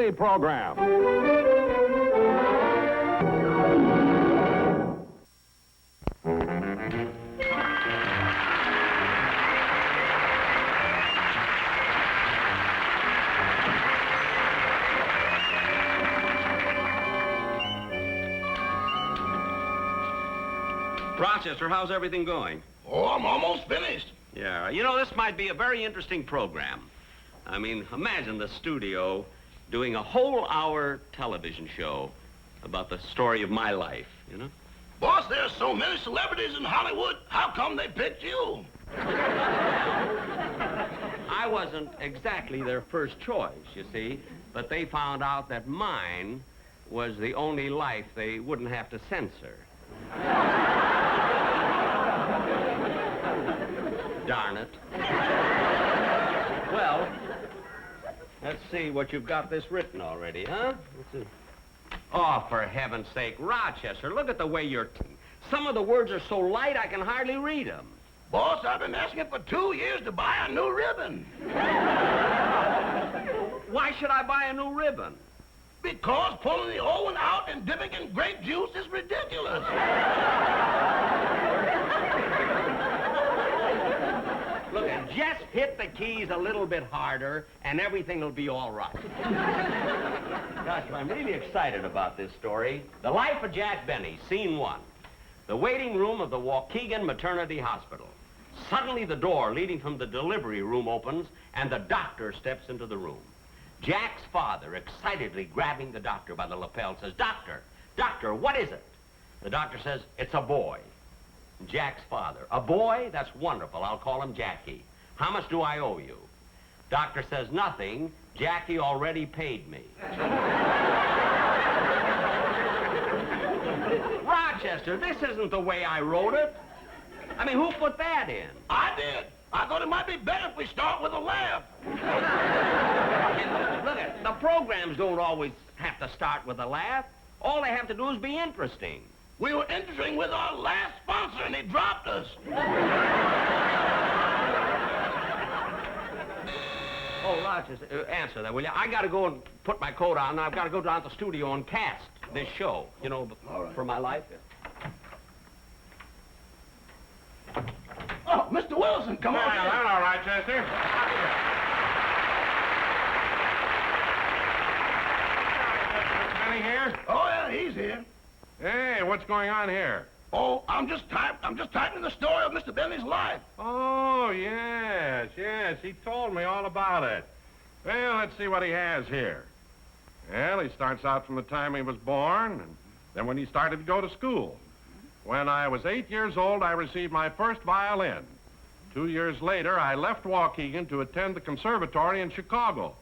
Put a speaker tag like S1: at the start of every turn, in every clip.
S1: Benny program.
S2: Rochester, how's everything going?
S3: Oh, I'm almost finished.
S2: Yeah, you know, this might be a very interesting program. I mean, imagine the studio doing a whole hour television show about the story of my life, you know?
S3: Boss, there's so many celebrities in Hollywood. How come they picked you?
S2: I wasn't exactly their first choice, you see, but they found out that mine was the only life they wouldn't have to censor. Darn it. Well, let's see what you've got this written already, huh? Let's see. Oh, for heaven's sake, Rochester, look at the way you're... Some of the words are so light I can hardly read them.
S3: Boss, I've been asking for 2 years to buy a new ribbon.
S2: Why should I buy a new ribbon?
S3: Because pulling the old one out and dipping in grape juice is ridiculous.
S2: Look, just hit the keys a little bit harder, and everything will be all right. Gosh, I'm really excited about this story. The Life of Jack Benny, Scene 1. The waiting room of the Waukegan Maternity Hospital. Suddenly, the door leading from the delivery room opens, and the doctor steps into the room. Jack's father, excitedly grabbing the doctor by the lapel, says, Doctor, what is it? The doctor says, it's a boy. Jack's father, a boy? That's wonderful. I'll call him Jackie. How much do I owe you? Doctor says, nothing. Jackie already paid me. Rochester, this isn't the way I wrote it. I mean, who put that in?
S3: I did. I thought it might be better if we start with a laugh.
S2: Look, the programs don't always have to start with a laugh. All they have to do is be interesting.
S3: We were interesting with our last sponsor, and he dropped us.
S2: Oh, Rochester, answer that, will you? I got to go and put my coat on, and I've got to go down to the studio and cast this show, you know, for my life.
S3: Oh, Mr. Wilson, come on in.
S1: Hello, Rochester. Benny here?
S3: Oh, yeah, he's here.
S1: Hey, what's going on here?
S3: Oh, I'm just typing the story of Mr. Benny's life.
S1: Oh, yes. He told me all about it. Well, let's see what he has here. Well, he starts out from the time he was born, and then when he started to go to school. When I was 8 years old, I received my first violin. 2 years later, I left Waukegan to attend the conservatory in Chicago.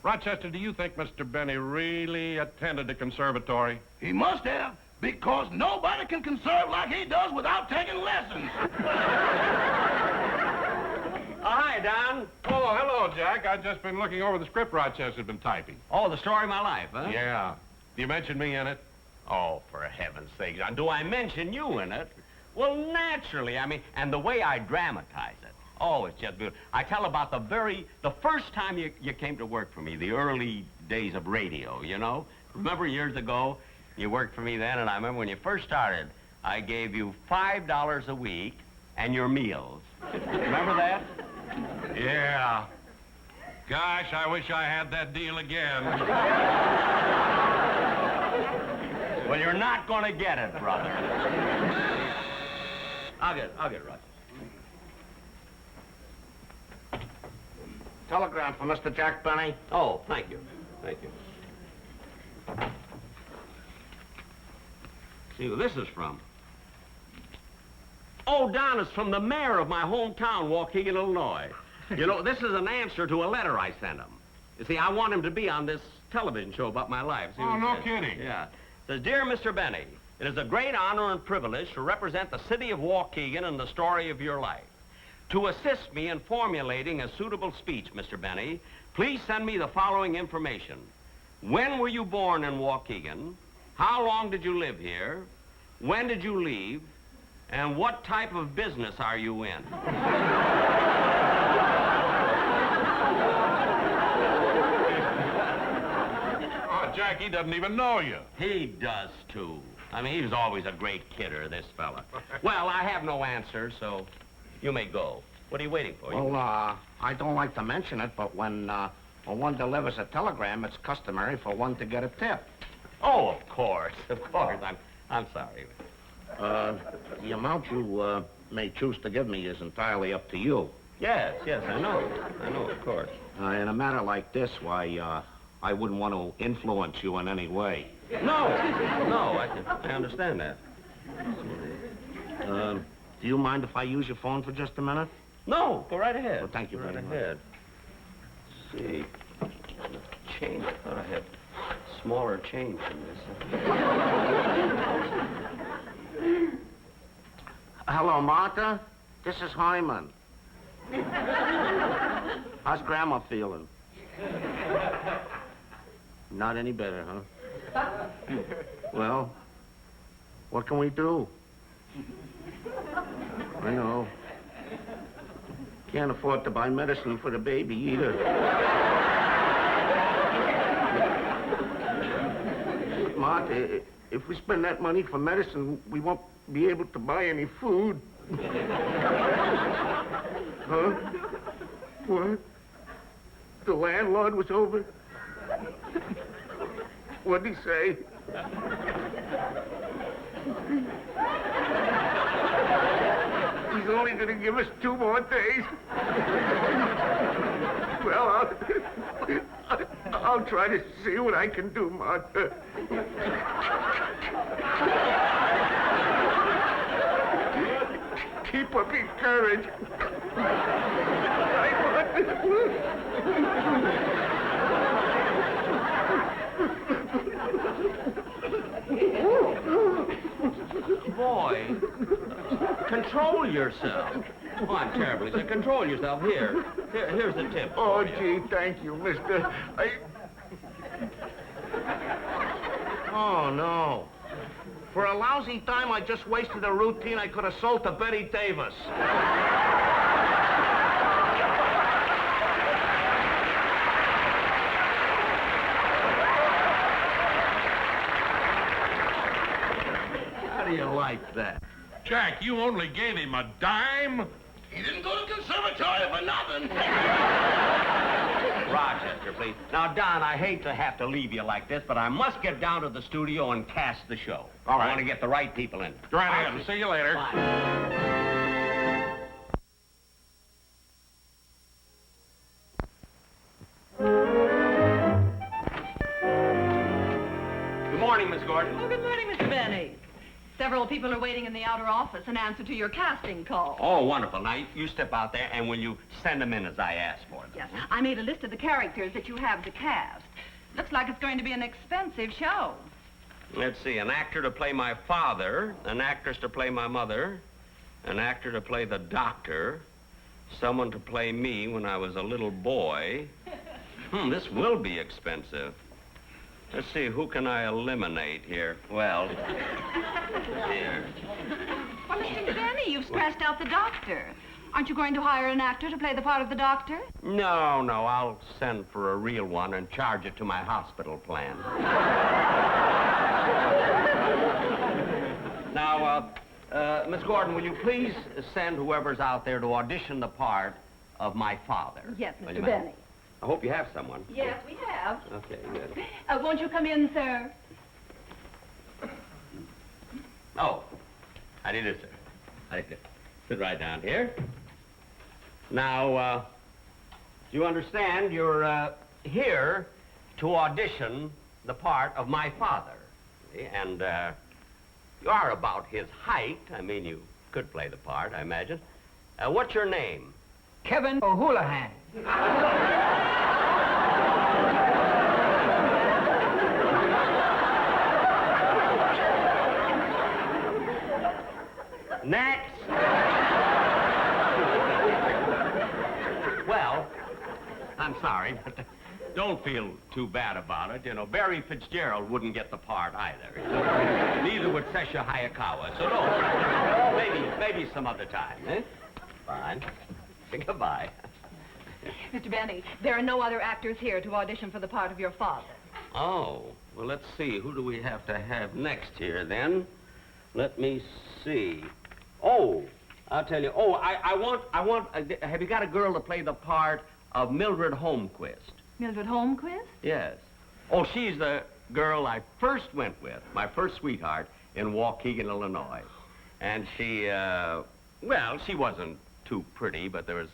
S1: Rochester, do you think Mr. Benny really attended the conservatory?
S3: He must have, because nobody can conserve like he does without taking lessons.
S2: Hi, Don.
S1: Oh, hello, Jack. I've just been looking over the script Rochester's been typing.
S2: Oh, the story of my life, huh?
S1: Yeah. Do you mention me in it?
S2: Oh, for heaven's sake, Don. Do I mention you in it? Well, naturally. I mean, and the way I dramatize it. Oh, it's just beautiful. I tell about the first time you came to work for me, the early days of radio, you know? Remember years ago, you worked for me then, and I remember when you first started, I gave you $5 a week and your meals. Remember that?
S1: Yeah. Gosh, I wish I had that deal again.
S2: Well, you're not going to get it, brother. I'll get it, Roger.
S3: Telegram for Mr. Jack Benny.
S2: Oh, thank you. See who this is from. Oh, Don, it's from the mayor of my hometown, Waukegan, Illinois. You know, this is an answer to a letter I sent him. You see, I want him to be on this television show about my life. See
S1: Oh,
S2: what he
S1: no
S2: says?
S1: kidding.
S2: Yeah. It says, Dear Mr. Benny, it is a great honor and privilege to represent the city of Waukegan in the story of your life. To assist me in formulating a suitable speech, Mr. Benny, please send me the following information. When were you born in Waukegan? How long did you live here? When did you leave? And what type of business are you in?
S1: Jack, he doesn't even know you.
S2: He does, too. I mean, he was always a great kidder, this fella. Well, I have no answer, so you may go. What are you waiting for?
S4: Well, I don't like to mention it, but when one delivers a telegram, it's customary for one to get a tip.
S2: Oh, of course, of course. I'm sorry.
S4: The amount you may choose to give me is entirely up to you.
S2: Yes, I know, of course.
S4: In a matter like this, why, I wouldn't want to influence you in any way.
S2: No, I understand that.
S4: Do you mind if I use your phone for just a minute?
S2: No, go right ahead.
S4: Well, thank you very much.
S2: ahead. Let's see. Change. I thought I had smaller change than this.
S4: Hello, Martha. This is Hyman. How's Grandma feeling? Not any better, huh? Well, what can we do? I know. Can't afford to buy medicine for the baby either. Martha, if we spend that money for medicine, we won't be able to buy any food. Huh? What? The landlord was over? What'd he say? He's only going to give us 2 more days. Well, I'll try to see what I can do, Martha. Keep up your courage.
S2: Boy, control yourself. Oh, I'm terribly sick. Control yourself. Here's the tip.
S4: Oh, gee, thank you, mister. Oh, no. For a lousy time I just wasted a routine I could have sold to Betty Davis. How do you like that?
S1: Jack, you only gave him a dime?
S3: He didn't go to conservatory for nothing.
S2: Rochester, please. Now, Don, I hate to have to leave you like this, but I must get down to the studio and cast the show.
S1: All right.
S2: I want to get the right people in.
S1: Go right ahead. See you later.
S2: Good morning, Miss Gordon.
S5: Oh, good morning, Mr. Benny. Several people are waiting in the outer office in answer to your casting call.
S2: Oh, wonderful. Now, you step out there, and will you send them in as I asked for them?
S5: Yes, I made a list of the characters that you have to cast. Looks like it's going to be an expensive show.
S2: Let's see, an actor to play my father, an actress to play my mother, an actor to play the doctor, someone to play me when I was a little boy. This will be expensive. Let's see, who can I eliminate here? Well, here.
S5: Well, Mr. Benny, you've scratched out the doctor. Aren't you going to hire an actor to play the part of the doctor?
S2: No, I'll send for a real one and charge it to my hospital plan. Now, Miss Gordon, will you please send whoever's out there to audition the part of my father?
S5: Yes,
S2: Will you,
S5: Mr.
S2: ma'am?
S5: Benny.
S2: I hope you have someone.
S5: Yes, we have.
S2: Okay, good.
S5: Won't you come in, sir?
S2: Oh, how do you do, sir? How do you do? Sit right down here. Now, do you understand you're here to audition the part of my father? And you are about his height. I mean, you could play the part, I imagine. What's your name?
S6: Kevin O'Houlihan.
S2: Next. Well, I'm sorry, but don't feel too bad about it. You know, Barry Fitzgerald wouldn't get the part either. Neither would Sesha Hayakawa, so don't. Maybe some other time, eh? Fine. Goodbye.
S5: Mr. Benny, there are no other actors here to audition for the part of your father.
S2: Oh, well, let's see. Who do we have to have next here, then? Let me see. Oh, I'll tell you. Oh, I want, have you got a girl to play the part of Mildred Holmquist?
S5: Mildred Holmquist?
S2: Yes. Oh, she's the girl I first went with, my first sweetheart, in Waukegan, Illinois. And she, well, she wasn't too pretty, but there was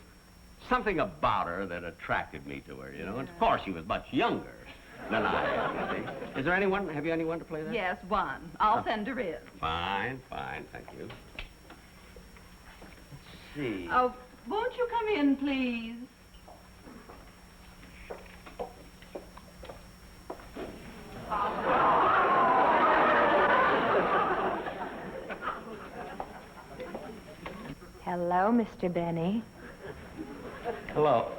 S2: something about her that attracted me to her, you know. And of course, she was much younger than I am, you see. Is there anyone, have you anyone to play that?
S5: Yes, one. I'll send her in.
S2: Fine, fine, thank you. Let's see.
S5: Oh, won't you come in, please?
S7: Hello, Mr. Benny.
S2: Hello.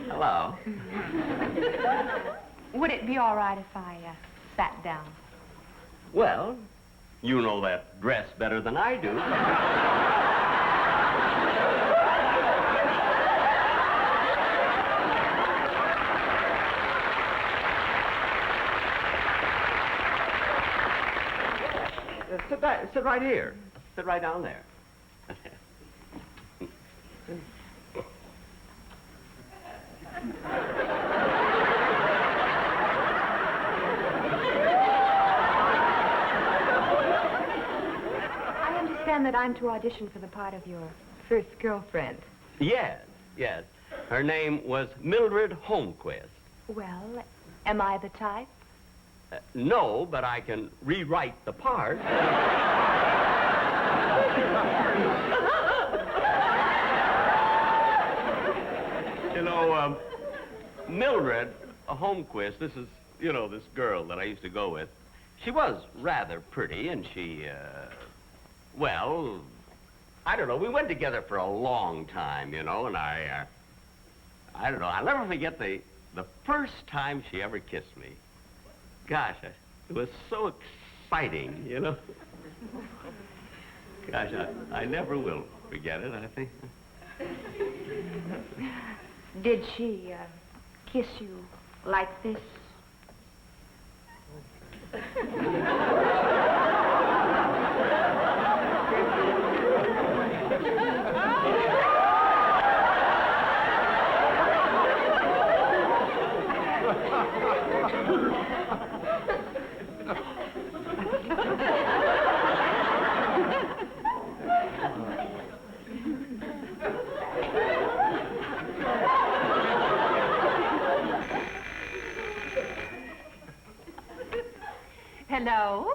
S2: Hello.
S7: Would it be all right if I sat down?
S2: Well, you know that dress better than I do. Sit right here. Sit right down there.
S7: I understand that I'm to audition for the part of your first girlfriend.
S2: Yes, yes. Her name was Mildred Holmquist.
S7: Well, am I the type?
S2: No, but I can rewrite the part. You know, Mildred Holmquist, this is, you know, this girl that I used to go with. She was rather pretty, and she, well, I don't know. We went together for a long time, you know, and I don't know. I'll never forget the first time she ever kissed me. Gosh, it was so exciting, you know. Gosh, I never will forget it, I think.
S7: Did she kiss you like this?
S5: Hello?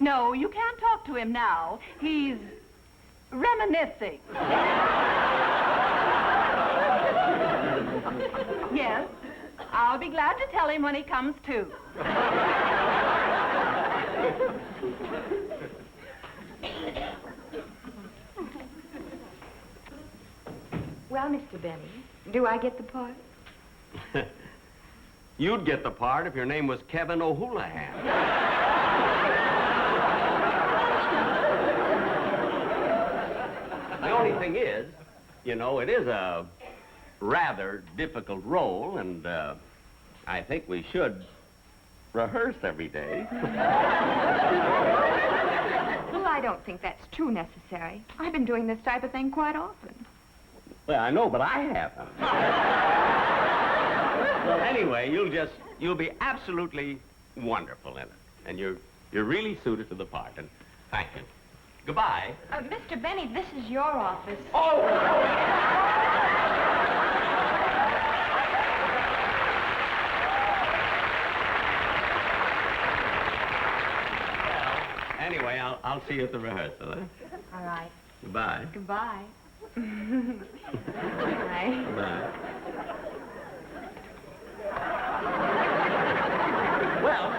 S5: No, you can't talk to him now. He's reminiscing. Yes, I'll be glad to tell him when he comes to.
S7: Well, Mr. Benny, do I get the part?
S2: You'd get the part if your name was Kevin O'Houlihan. The only thing is, you know, it is a rather difficult role, and I think we should rehearse every day.
S7: Well, I don't think that's too necessary. I've been doing this type of thing quite often.
S2: Well, I know, but I haven't. Well, anyway, you'll be absolutely wonderful in it. And you're really suited to the part, and thank you. Goodbye.
S7: Mr. Benny, this is your office.
S2: Oh! Anyway, I'll see you at the rehearsal, eh?
S7: All right.
S2: Goodbye.
S7: Goodbye. Bye.
S2: Goodbye. Well...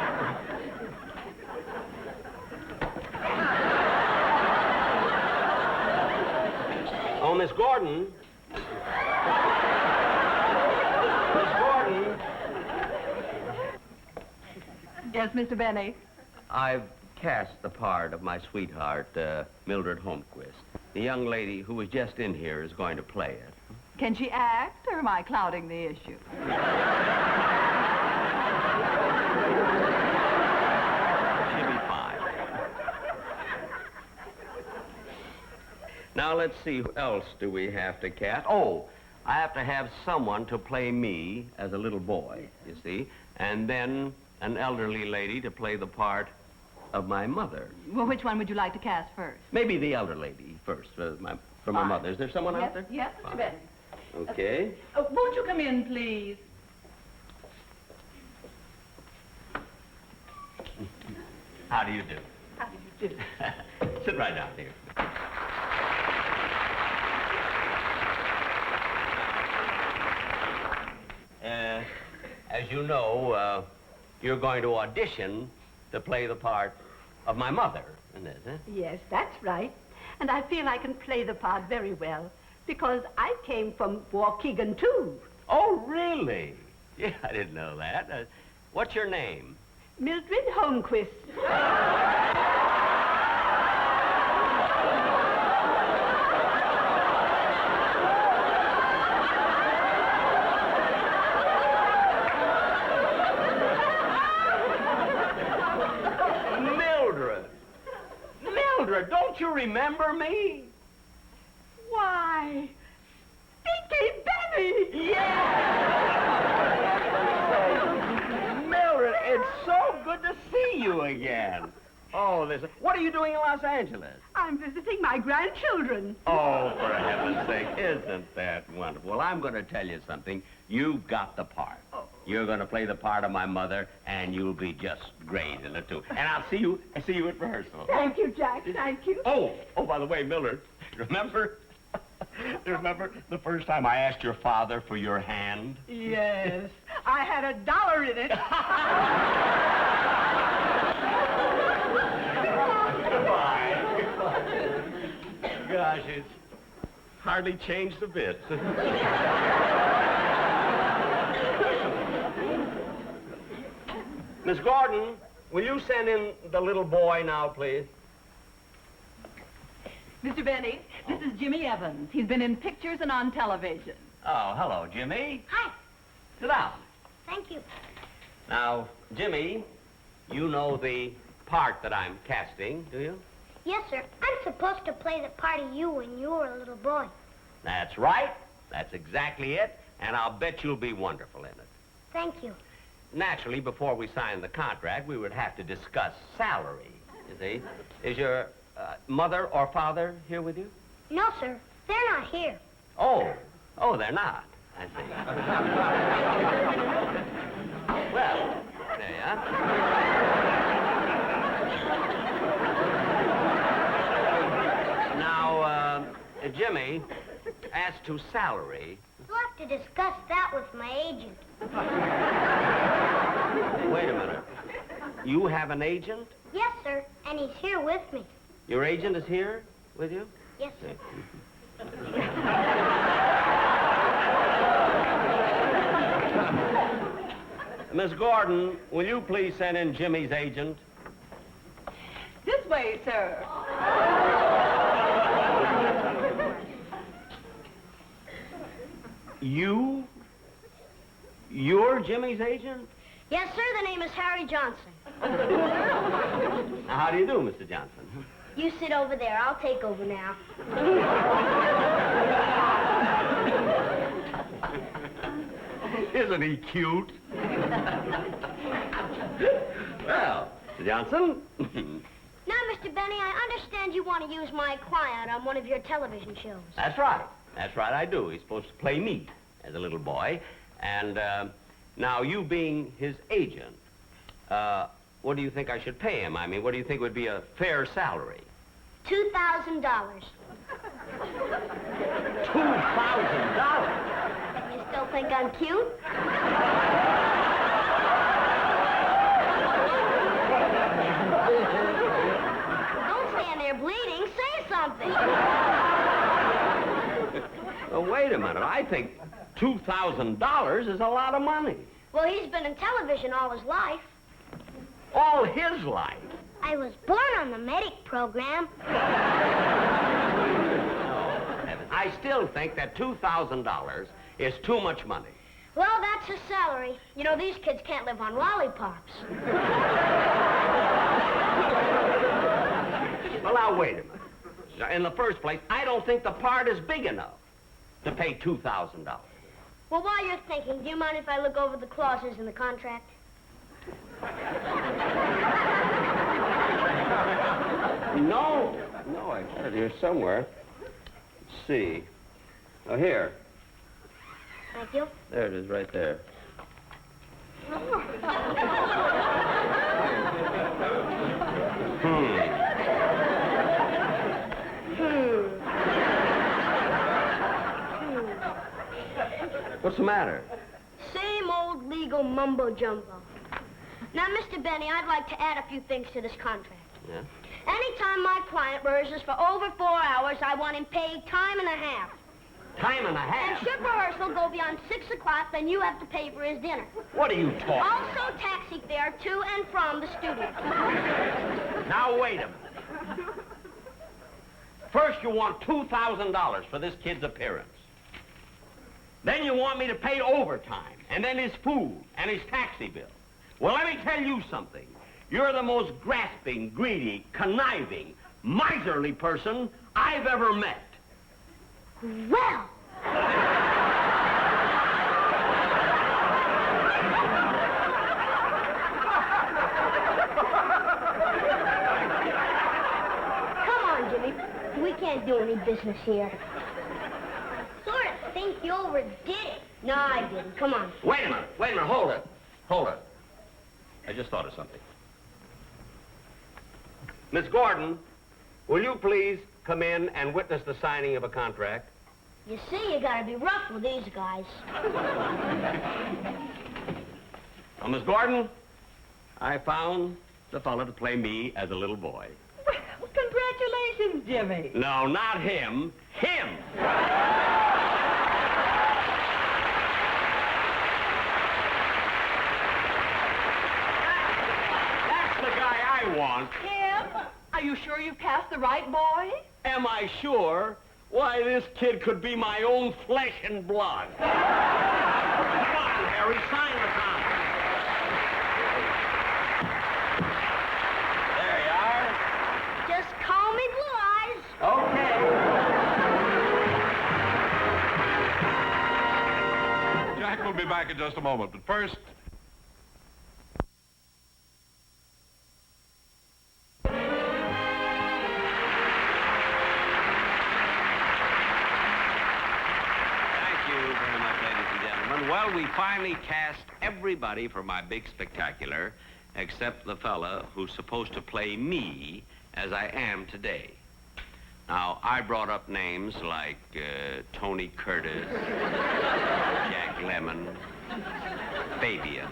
S2: Oh, Miss Gordon. Miss Gordon.
S5: Yes, Mr. Benny.
S2: I've cast the part of my sweetheart, Mildred Holmquist. The young lady who was just in here is going to play it.
S5: Can she act, or am I clouding the issue?
S2: She'll be fine. Now, let's see, who else do we have to cast? Oh, I have to have someone to play me as a little boy, you see, and then an elderly lady to play the part of my mother.
S5: Well, which one would you like to cast first?
S2: Maybe the elder lady first, for my
S5: Fine.
S2: mother. Is there someone out there?
S5: Yes, Mr.
S2: Fine.
S5: Benny.
S2: Okay.
S5: Won't you come in, please?
S2: How do you do?
S5: How do you do?
S2: Sit right down here. As you know, you're going to audition to play the part of my mother, isn't it? Huh?
S8: Yes, that's right. And I feel I can play the part very well, because I came from Waukegan, too.
S2: Oh, really? Yeah, I didn't know that. What's your name?
S8: Mildred Holmquist.
S2: Mildred, don't you remember me?
S8: Why, Dinky Benny!
S2: Yeah! Mildred, it's so good to see you again. Oh, what are you doing in Los Angeles?
S8: I'm visiting my grandchildren.
S2: Oh, for heaven's sake, isn't that wonderful? Well, I'm going to tell you something. You've got the part.
S8: Oh.
S2: You're going to play the part of my mother, and you'll be just great in it, too. And I'll see you at rehearsal.
S8: Thank you, Jack. Thank you.
S2: Oh, by the way, Mildred, remember the first time I asked your father for your hand?
S8: Yes. I had $1 in it.
S2: Goodbye. Gosh, it's hardly changed a bit. Miss Gordon, will you send in the little boy now, please?
S5: Mr. Benny, this is Jimmy Evans. He's been in pictures and on television.
S2: Oh, hello, Jimmy.
S9: Hi.
S2: Sit down.
S9: Thank you.
S2: Now, Jimmy, you know the part that I'm casting, do you?
S9: Yes, sir. I'm supposed to play the part of you when you were a little boy.
S2: That's right. That's exactly it. And I'll bet you'll be wonderful in it.
S9: Thank you.
S2: Naturally, before we sign the contract, we would have to discuss salary, you see. Is your mother or father here with you?
S9: No, sir. They're not here.
S2: Oh, they're not. I see. Well, there you are. Now, Jimmy, as to salary...
S9: You'll have to discuss that with my agent.
S2: Wait a minute. You have an agent?
S9: Yes, sir. And he's here with me.
S2: Your agent is here with you?
S9: Yes, sir.
S2: Miss Gordon, will you please send in Jimmy's agent?
S5: This way, sir.
S2: You're Jimmy's agent?
S9: Yes, sir. The name is Harry Johnson.
S2: Now, how do you do, Mr. Johnson?
S9: You sit over there. I'll take over now.
S2: Isn't he cute? Well, Mr. Johnson.
S9: Now, Mr. Benny, I understand you want to use my client on one of your television shows.
S2: That's right. That's right, I do. He's supposed to play me as a little boy. And now, you being his agent, what do you think I should pay him? I mean, what do you think would be a fair salary?
S9: $2,000.
S2: $2,000?
S9: You still think I'm cute? Don't stand there bleeding. Say something.
S2: Well, wait a minute. I think $2,000 is a lot of money.
S9: Well, he's been in television all his life.
S2: All his life.
S9: I was born on the medic program.
S2: I still think that $2,000 is too much money.
S9: Well, that's his salary. You know, these kids can't live on lollipops.
S2: Well, now, wait a minute. Now, in the first place, I don't think the part is big enough to pay $2,000.
S9: Well, while you're thinking, do you mind if I look over the clauses in the contract?
S2: No, I got it here somewhere. Let's see. Oh, here.
S9: Thank you.
S2: There it is, right there. What's the matter?
S9: Same old legal mumbo-jumbo. Now, Mr. Benny, I'd like to add a few things to this contract.
S2: Yeah?
S9: Anytime my client rehearses for over 4 hours, I want him paid time and a half.
S2: Time and a
S9: And
S2: half?
S9: should rehearsal go beyond 6 o'clock, then you have to pay for his dinner.
S2: What are you talking about?
S9: Also, taxi fare to and from the studio.
S2: Now, wait a minute. First, you want $2,000 for this kid's appearance. Then you want me to pay overtime, and then his food, and his taxi bill. Well, let me tell you something. You're the most grasping, greedy, conniving, miserly person I've ever met.
S9: Well, come on, Jimmy. We can't do any business here. Sort of think you overdid it. No, I didn't. Come on.
S2: Wait a minute, hold it. I just thought of something. Miss Gordon, will you please come in and witness the signing of a contract?
S9: You see, you gotta be rough with these guys.
S2: Now, Miss Gordon, I found the fellow to play me as a little boy.
S6: Well, congratulations, Jimmy.
S2: No, not him. Him! That's the guy I want.
S6: Tim, are you sure you cast the right boy?
S2: Am I sure? Why, this kid could be my own flesh and blood. Come on, Harry, sign the contract. There you are.
S9: Just call me Blue Eyes.
S2: Okay.
S1: Jack will be back in just a moment, but first...
S2: Well, we finally cast everybody for my big spectacular, except the fella who's supposed to play me as I am today. Now, I brought up names like Tony Curtis, Jack Lemmon, Fabian.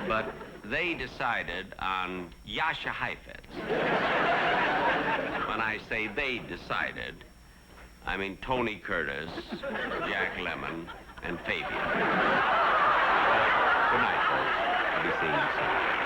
S2: But they decided on Yasha Heifetz. When I say they decided, I mean Tony Curtis, Jack Lemmon, and Fabian. Good night, folks. I'll be seeing you soon.